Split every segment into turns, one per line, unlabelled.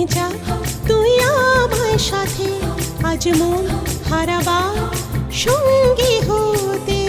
নিয়ে যা তুই আমার সাথে আজ মন হারাবার সঙ্গী হতে।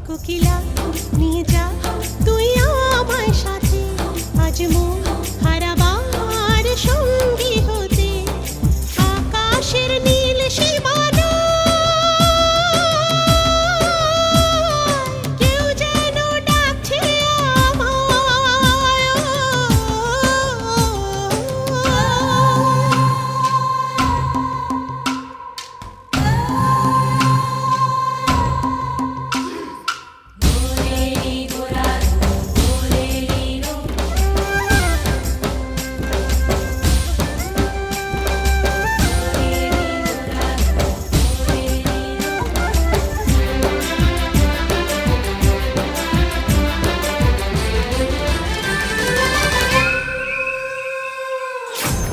কোকিলা নিয়ে যা তুই আমার সাথে আজ মন হারাবার সঙ্গী হতে। আকাশের নীল সীমানা কেউ যেন ডাকছে আমায়।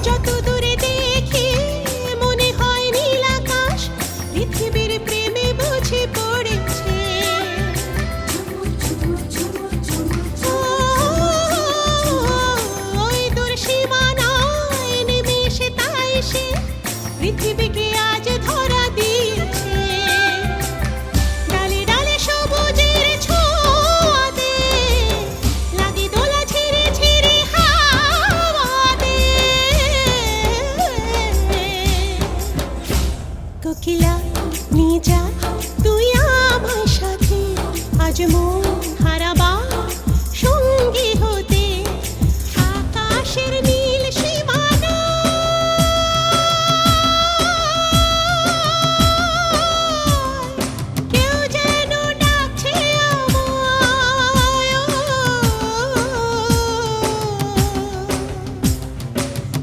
যত দূরে দেখি মনে হয় নীল আকাশ পৃথিবীর প্রেমে বুঝে পড়েছে। ওই দূর সীমানায় নেমে এসে তাই সে পৃথিবীকে আজ ধরা দিয়েছে। ডালে ডালে সবুজের ছোঁয়াতে লাগে দোলা ঝিরে ঝিরে হাওয়াতে। কোকিলা নিয়ে যা তুই আমার সাথে আজ মন হারাবার সঙ্গী হতে। আকাশের নীল সীমানা কেউ যেন ডাকছে আমায়।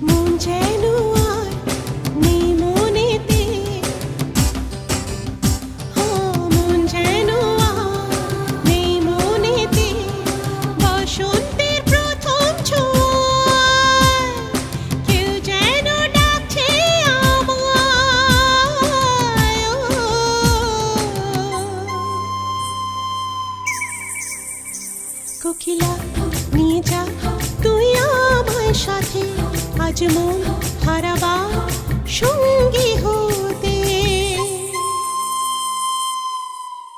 মন যেন আর নেই মনেতে, মন যেন আর নেই মনেতে। বসন্তের প্রথম ছোঁয়ায় কেউ যেন ডাকছে আমায়। কোকিলা নিয়ে যা তুই আমার সাথে আজ মন হারাবার সঙ্গী হতে।